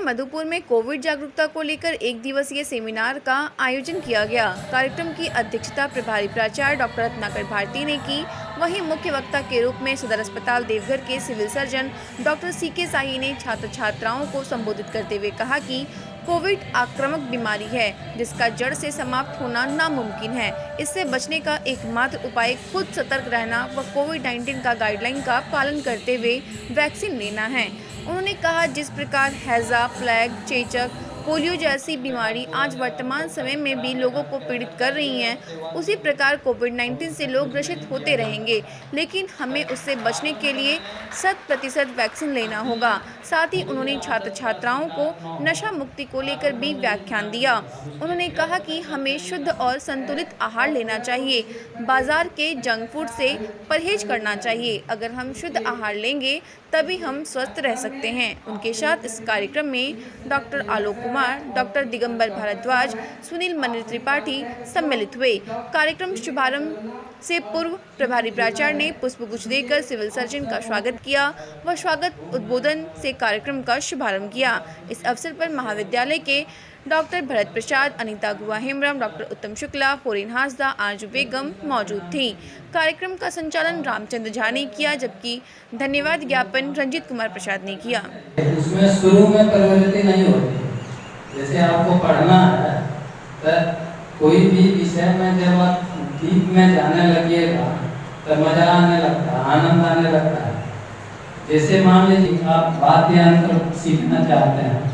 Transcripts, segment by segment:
मधुपुर में कोविड जागरूकता को लेकर एक दिवसीय सेमिनार का आयोजन किया गया। कार्यक्रम की अध्यक्षता प्रभारी प्राचार्य डॉक्टर रत्नाकर भारती ने की। वहीं मुख्य वक्ता के रूप में सदर अस्पताल देवघर के सिविल सर्जन डॉक्टर सीके साही ने छात्र छात्राओं को संबोधित करते हुए कहा कि कोविड आक्रामक बीमारी है जिसका जड़ से समाप्त होना नामुमकिन है। इससे बचने का एकमात्र उपाय खुद सतर्क रहना व कोविड-19 का गाइडलाइन का पालन करते हुए वैक्सीन लेना है। उन्होंने कहा, जिस प्रकार हैजा, प्लेग, चेचक, पोलियो जैसी बीमारी आज वर्तमान समय में भी लोगों को पीड़ित कर रही हैं, उसी प्रकार कोविड-19 से लोग ग्रसित होते रहेंगे, लेकिन हमें उससे बचने के लिए 100% वैक्सीन लेना होगा। साथ ही उन्होंने छात्र छात्राओं को नशा मुक्ति को लेकर भी व्याख्यान दिया। उन्होंने कहा कि हमें शुद्ध और संतुलित आहार लेना चाहिए, बाजार के जंक फूड से परहेज करना चाहिए। अगर हम शुद्ध आहार लेंगे तभी हम स्वस्थ रह सकते हैं। उनके साथ इस कार्यक्रम में डॉक्टर आलोक कुमार, डॉक्टर दिगंबर भारद्वाज, सुनील मनीर त्रिपाठी सम्मिलित हुए। कार्यक्रम शुभारंभ से पूर्व प्रभारी प्राचार्य ने पुष्पगुच्छ देकर सिविल सर्जन का स्वागत किया व स्वागत उद्बोधन से कार्यक्रम का शुभारंभ किया। इस अवसर पर महाविद्यालय के डॉक्टर भरत प्रसाद, अनीता गुहा हेम्ब्रम, डॉक्टर उत्तम शुक्ला, फोरिन हासदा, आरजू बेगम मौजूद थी। कार्यक्रम का संचालन रामचंद्र झा ने किया, जबकि धन्यवाद ज्ञापन रंजीत कुमार प्रसाद ने किया। उसमें शुरू में प्रवृत्ति नहीं होती। जैसे आपको पढ़ना है तो कोई भी विषय में जब आप डीप में जाने लगिएगा तो मजा आने लगता है, आनंद आने लगता है। जैसे मान लीजिए आप वाद्य यंत्र सीखना चाहते हैं,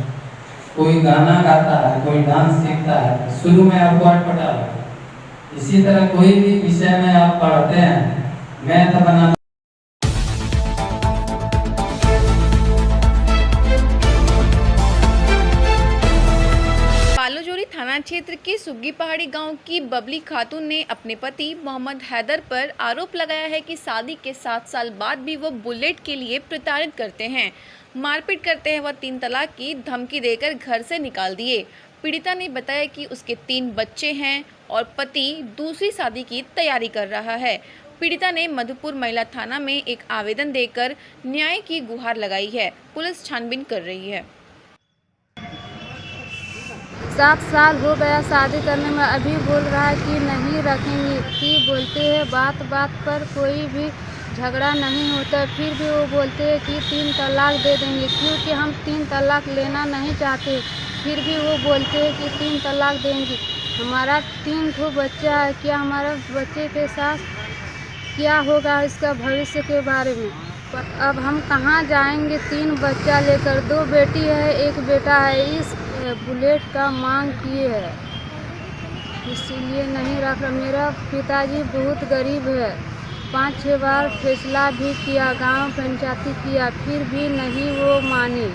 कोई गाना गाता है, कोई डांस सीखता है, शुरू में आपको अटपटा लगता है। इसी तरह कोई भी विषय में आप पढ़ते हैं, मैथ बनाना थाना क्षेत्र के सुग्गी पहाड़ी गांव की बबली खातून ने अपने पति मोहम्मद हैदर पर आरोप लगाया है कि शादी के 7 साल बाद भी वो बुलेट के लिए प्रताड़ित करते हैं, मारपीट करते हैं व 3 तलाक की धमकी देकर घर से निकाल दिए। पीड़िता ने बताया कि उसके 3 बच्चे हैं और पति दूसरी शादी की तैयारी कर रहा है। पीड़िता ने मधुपुर महिला थाना में एक आवेदन देकर न्याय की गुहार लगाई है। पुलिस छानबीन कर रही है। 7 साल हो गया शादी करने में, अभी बोल रहा है कि नहीं रखेंगे। फिर बोलते हैं बात बात पर कोई भी झगड़ा नहीं होता, फिर भी वो बोलते हैं कि 3 तलाक दे देंगे, क्योंकि हम 3 तलाक लेना नहीं चाहते। फिर भी वो बोलते हैं कि 3 तलाक देंगे। हमारा 3 ठो बच्चा है, क्या हमारा बच्चे के साथ क्या होगा, इसका भविष्य के बारे में अब हम कहाँ जाएंगे। 3 बच्चा लेकर, 2 बेटी है, 1 बेटा है। इस बुलेट का मांग किए है, इसीलिए नहीं रख रहा। मेरा पिताजी बहुत गरीब है, 5-6 बार फैसला भी किया, गांव पंचायती किया, फिर भी नहीं वो माने।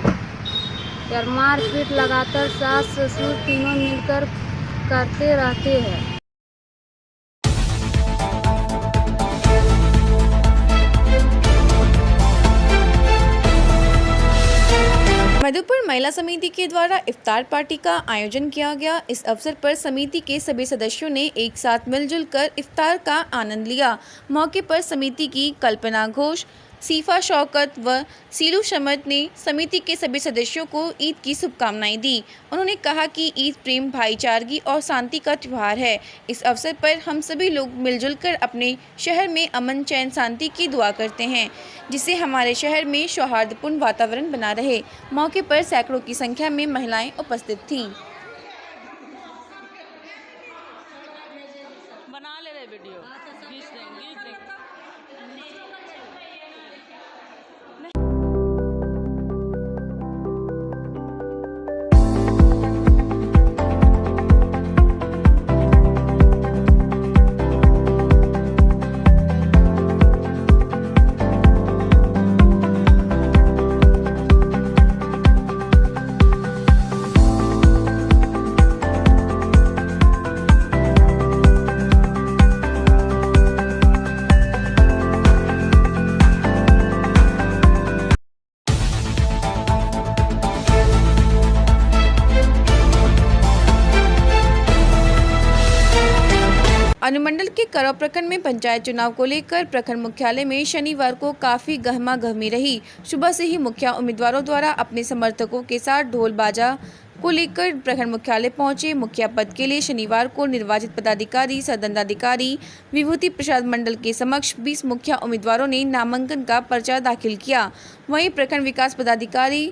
यार मारपीट लगातार सास ससुर तीनों मिलकर करते रहते हैं। मधुपुर महिला समिति के द्वारा इफ्तार पार्टी का आयोजन किया गया। इस अवसर पर समिति के सभी सदस्यों ने एक साथ मिलजुल कर इफ्तार का आनंद लिया। मौके पर समिति की कल्पना घोष, सीफा शौकत व सीलू शमद ने समिति के सभी सदस्यों को ईद की शुभकामनाएं दी। उन्होंने कहा कि ईद प्रेम, भाईचारगी और शांति का त्यौहार है। इस अवसर पर हम सभी लोग मिलजुल कर अपने शहर में अमन, चैन, शांति की दुआ करते हैं, जिससे हमारे शहर में सौहार्दपूर्ण वातावरण बना रहे। मौके पर सैकड़ों की संख्या में महिलाएं उपस्थित थीं। बना ले रहे वीडियो। अनुमंडल के करौ प्रखंड में पंचायत चुनाव को लेकर प्रखंड मुख्यालय में शनिवार को काफी गहमागहमी रही। सुबह से ही मुखिया उम्मीदवारों द्वारा अपने समर्थकों के साथ ढोल बाजा को लेकर प्रखंड मुख्यालय पहुंचे। मुखिया पद के लिए शनिवार को निर्वाचित पदाधिकारी सह दंडाधिकारी विभूति प्रसाद मंडल के समक्ष 20 मुखिया उम्मीदवारों ने नामांकन का पर्चा दाखिल किया। वहीं प्रखंड विकास पदाधिकारी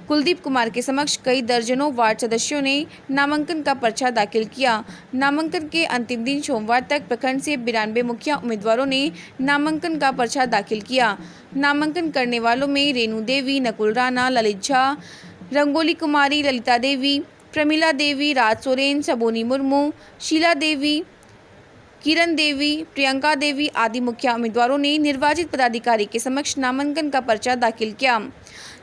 कुलदीप कुमार के समक्ष कई दर्जनों वार्ड सदस्यों ने नामांकन का पर्चा दाखिल किया। नामांकन के अंतिम दिन सोमवार तक प्रखंड से 92 मुखिया उम्मीदवारों ने नामांकन का पर्चा दाखिल किया। नामांकन करने वालों में रेणु देवी, नकुल राणा, ललित झा, रंगोली कुमारी, ललिता देवी, प्रमिला देवी, राज सोरेन, सबोनी मुर्मू, शीला देवी, किरण देवी, प्रियंका देवी आदि मुखिया उम्मीदवारों ने निर्वाचित पदाधिकारी के समक्ष नामांकन का पर्चा दाखिल किया।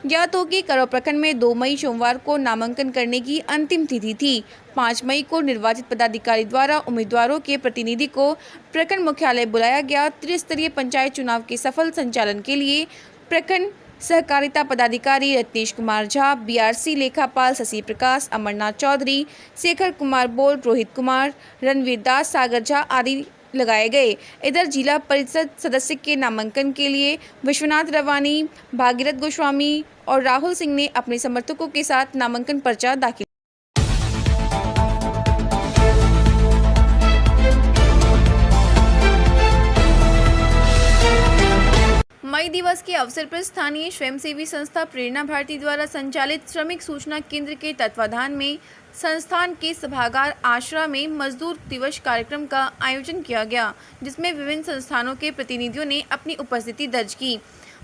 ज्ञात हो कि करौ प्रखंड में 2 मई सोमवार को नामांकन करने की अंतिम तिथि थी। 5 मई को निर्वाचित पदाधिकारी द्वारा उम्मीदवारों के प्रतिनिधि को प्रखंड मुख्यालय बुलाया गया। त्रिस्तरीय पंचायत चुनाव के सफल संचालन के लिए प्रखंड सहकारिता पदाधिकारी रत्नेश कुमार झा, बीआरसी लेखापाल शशि प्रकाश, अमरनाथ चौधरी, शेखर कुमार बोल, रोहित कुमार, रणवीर दास, सागर झा आदि लगाए गए। इधर जिला परिषद सदस्य के नामांकन के लिए विश्वनाथ रवानी, भागीरथ गोस्वामी और राहुल सिंह ने अपने समर्थकों के साथ नामांकन पर्चा दाखिल। मई दिवस के अवसर पर स्थानीय स्वयंसेवी संस्था प्रेरणा भारती द्वारा संचालित श्रमिक सूचना केंद्र के तत्वाधान में संस्थान के सभागार आश्रा में मजदूर दिवस कार्यक्रम का आयोजन किया गया, जिसमें विभिन्न संस्थानों के प्रतिनिधियों ने अपनी उपस्थिति दर्ज की।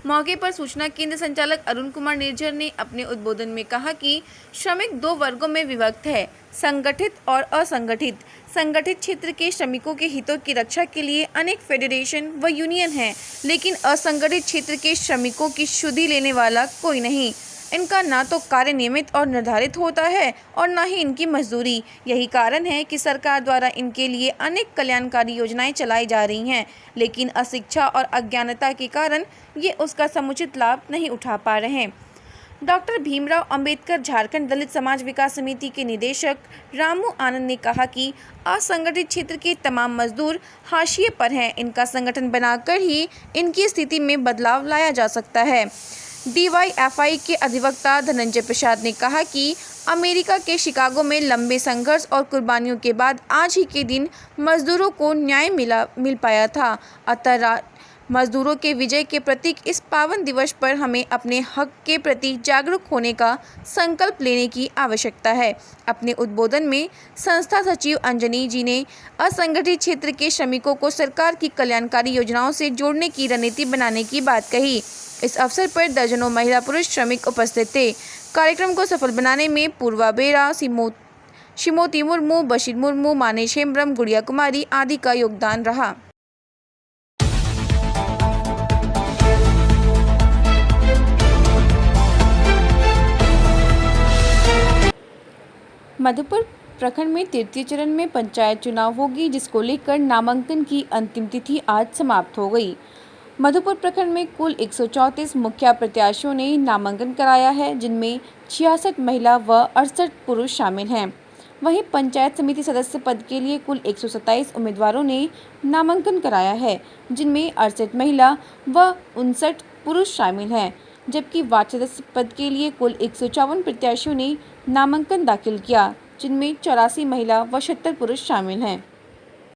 मौके पर सूचना केंद्र संचालक अरुण कुमार निर्जर ने अपने उद्बोधन में कहा कि श्रमिक 2 वर्गों में विभक्त है, संगठित और असंगठित। संगठित क्षेत्र के श्रमिकों के हितों की रक्षा के लिए अनेक फेडरेशन व यूनियन हैं, लेकिन असंगठित क्षेत्र के श्रमिकों की सुधि लेने वाला कोई नहीं। इनका ना तो कार्य नियमित और निर्धारित होता है और ना ही इनकी मजदूरी। यही कारण है कि सरकार द्वारा इनके लिए अनेक कल्याणकारी योजनाएं चलाई जा रही हैं, लेकिन अशिक्षा और अज्ञानता के कारण ये उसका समुचित लाभ नहीं उठा पा रहे हैं। डॉक्टर भीमराव अंबेडकर झारखंड दलित समाज विकास समिति के निदेशक रामू आनंद ने कहा कि असंगठित क्षेत्र के तमाम मजदूर हाशिए पर हैं। इनका संगठन बनाकर ही इनकी स्थिति में बदलाव लाया जा सकता है। DYFI के अधिवक्ता धनंजय प्रसाद ने कहा कि अमेरिका के शिकागो में लंबे संघर्ष और कुर्बानियों के बाद आज ही के दिन मजदूरों को न्याय मिल पाया था। अतः मजदूरों के विजय के प्रतीक इस पावन दिवस पर हमें अपने हक के प्रति जागरूक होने का संकल्प लेने की आवश्यकता है। अपने उद्बोधन में संस्था सचिव अंजनी जी ने असंगठित क्षेत्र के श्रमिकों को सरकार की कल्याणकारी योजनाओं से जोड़ने की रणनीति बनाने की बात कही। इस अवसर पर दर्जनों महिला पुरुष श्रमिक उपस्थित थे। कार्यक्रम को सफल बनाने में पूर्वा बेरा, शिमोती मुर्मू, बशीर मुर्मू, मानेश हेम्ब्रम, गुड़िया कुमारी आदि का योगदान रहा। मधुपुर प्रखंड में तृतीय चरण में पंचायत चुनाव होगी, जिसको लेकर नामांकन की अंतिम तिथि आज समाप्त हो गई। मधुपुर प्रखंड में कुल 134 मुखिया प्रत्याशियों ने नामांकन कराया है, जिनमें 66 महिला व 68 पुरुष शामिल हैं। वहीं पंचायत समिति सदस्य पद के लिए कुल 127 उम्मीदवारों ने नामांकन कराया है, जिनमें 68 महिला व 59 पुरुष शामिल हैं, जबकि वार्ड सदस्य पद के लिए कुल 154 प्रत्याशियों ने नामांकन दाखिल किया, जिनमें 84 महिला व 76 पुरुष शामिल हैं।